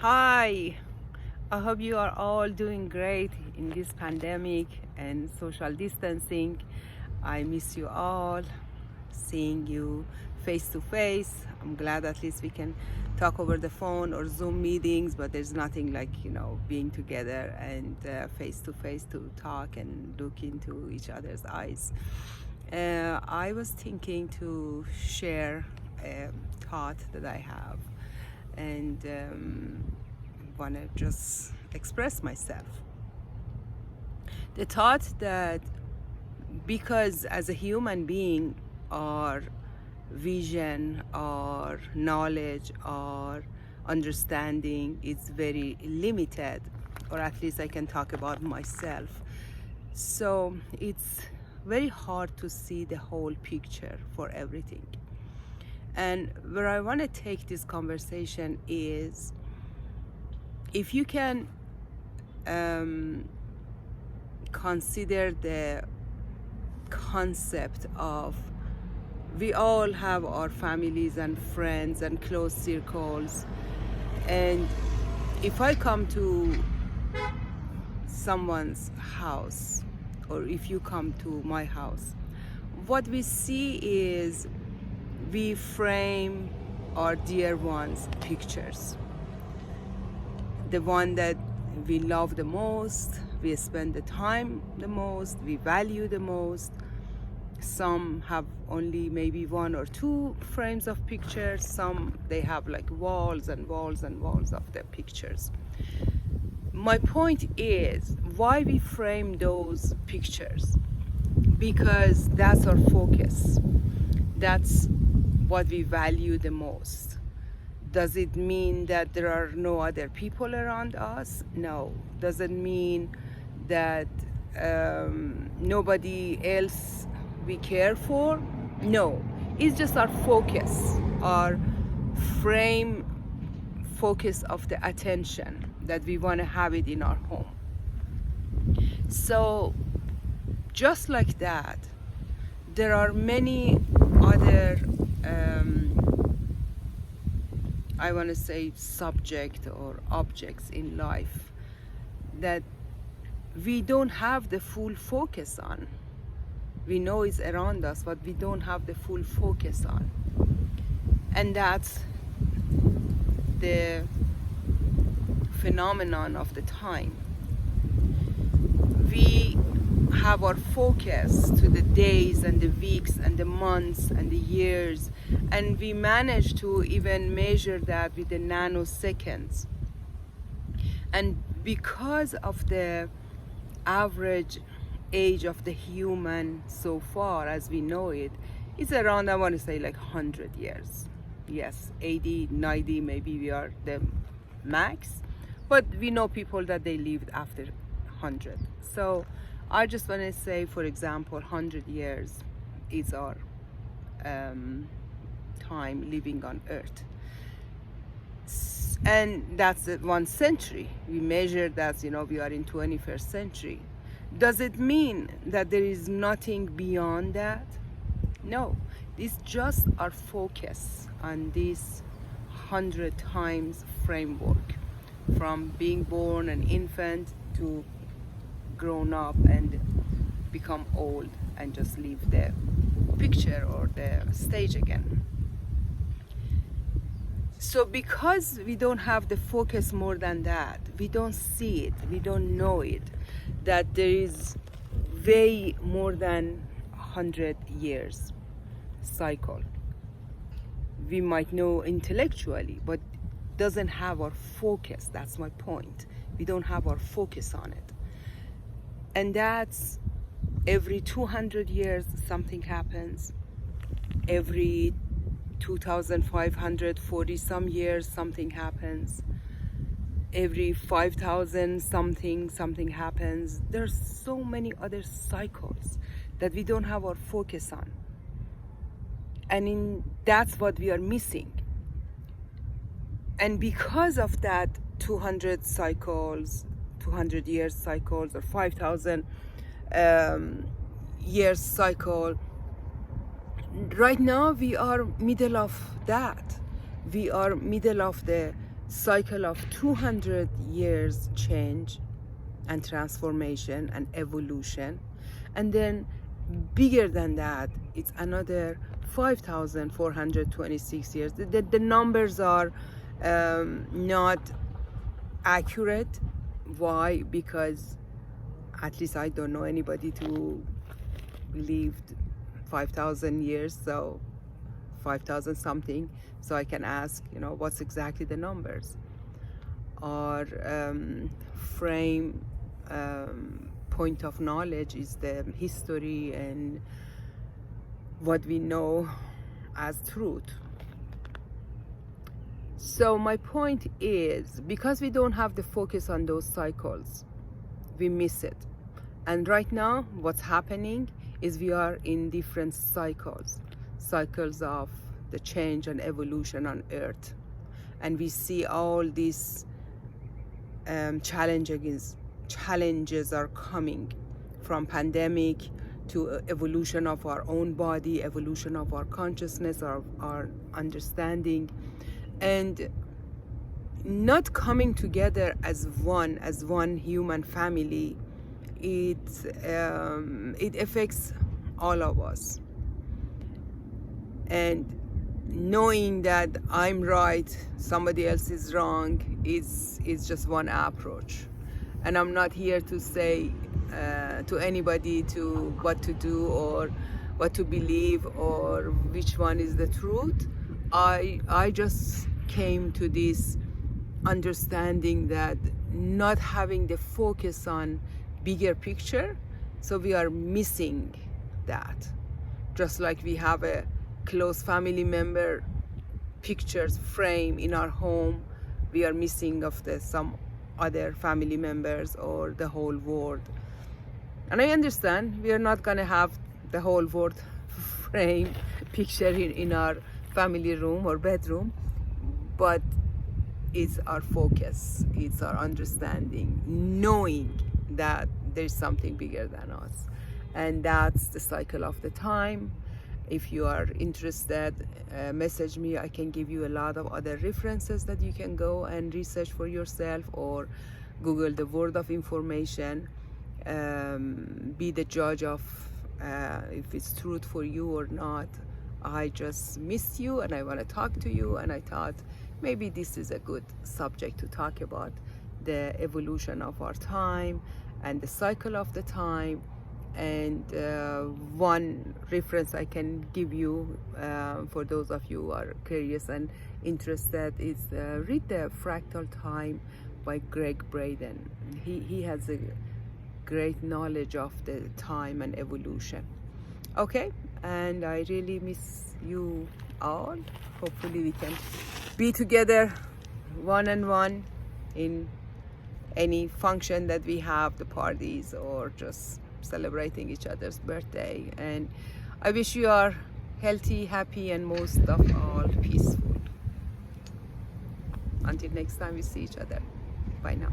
Hi, I hope you are all doing great in this pandemic and social distancing. I miss you all, seeing you face to face. I'm glad at least we can talk over the phone or Zoom meetings, but there's nothing like, being together and face to face to talk and look into each other's eyes. I was thinking to share a thought that I have and want to just express myself. The thought that because as a human being, our vision, our knowledge, our understanding is very limited, or at least I can talk about myself. So it's very hard to see the whole picture for everything. And where I want to take this conversation is if you can consider the concept of we all have our families and friends and close circles, and if I come to someone's house or if you come to my house, what we see is we frame our dear ones' pictures. The one that we love the most, we spend the time the most, we value the most. Some have only maybe one or two frames of pictures. Some they have like walls and walls and walls of their pictures. My point is why we frame those pictures, because that's our focus. That's what we value the most. Does it mean that there are no other people around us? No. Does it mean that nobody else we care for? No. It's just our focus, our frame focus of the attention that we want to have it in our home. So just like that, there are many other I want to say subject or objects in life that we don't have the full focus on. We know it's around us, but we don't have the full focus on. And that's the phenomenon of the time. We have our focus to the days and the weeks and the months and the years, and we manage to even measure that with the nanoseconds. And because of the average age of the human so far as we know it, it's around, I want to say, like 100 years. Yes, 80, 90, maybe we are the max, but we know people that they lived after 100. So I just want to say, for example, 100 years is our time living on Earth. And that's 1 century. We measure that, we are in 21st century. Does it mean that there is nothing beyond that? No. It's just our focus on this 100 times framework, from being born an infant to grown up and become old and just leave the picture or the stage again. So because we don't have the focus more than that, we don't see it, we don't know it, that there is way more than 100 years cycle. We might know intellectually, but doesn't have our focus. That's my point. We don't have our focus on it. And that's every 200 years something happens. Every 2,540 some years something happens. Every 5,000 something happens. There's so many other cycles that we don't have our focus on. And that's what we are missing. And because of that 200 cycles, 200 years cycles, or 5,000 years cycle, right now we are middle of that. We are middle of the cycle of 200 years change and transformation and evolution, and then bigger than that it's another 5,426 years. The numbers are not accurate. Why? Because at least I don't know anybody who lived 5,000 years, so 5,000 something, so I can ask, what's exactly the numbers. Our frame point of knowledge is the history and what we know as truth. So my point is, because we don't have the focus on those cycles, we miss it. And right now what's happening is we are in different cycles of the change and evolution on earth, and we see all these challenges are coming, from pandemic to evolution of our own body, evolution of our consciousness, our understanding, and not coming together as one human family. It affects all of us. And knowing that I'm right, somebody else is wrong, is just one approach. And I'm not here to say to anybody to what to do or what to believe or which one is the truth. I just came to this understanding that not having the focus on bigger picture, so we are missing that. Just like we have a close family member pictures frame in our home, we are missing of some other family members or the whole world. And I understand we are not gonna have the whole world frame picture in our family room or bedroom, but it's our focus, it's our understanding, knowing that there's something bigger than us. And that's the cycle of the time. If you are interested, message me. I can give you a lot of other references that you can go and research for yourself, or Google the word of information. Be the judge of if it's truth for you or not. I just missed you and I want to talk to you, and I thought maybe this is a good subject to talk about, the evolution of our time and the cycle of the time. And one reference I can give you for those of you who are curious and interested is read the Fractal Time by Greg Braden. He has a great knowledge of the time and evolution. Okay, and I really miss you all. Hopefully we can be together one-on-one in any function that we have, the parties or just celebrating each other's birthday. And I wish you are healthy, happy, and most of all peaceful. Until next time we see each other. Bye now.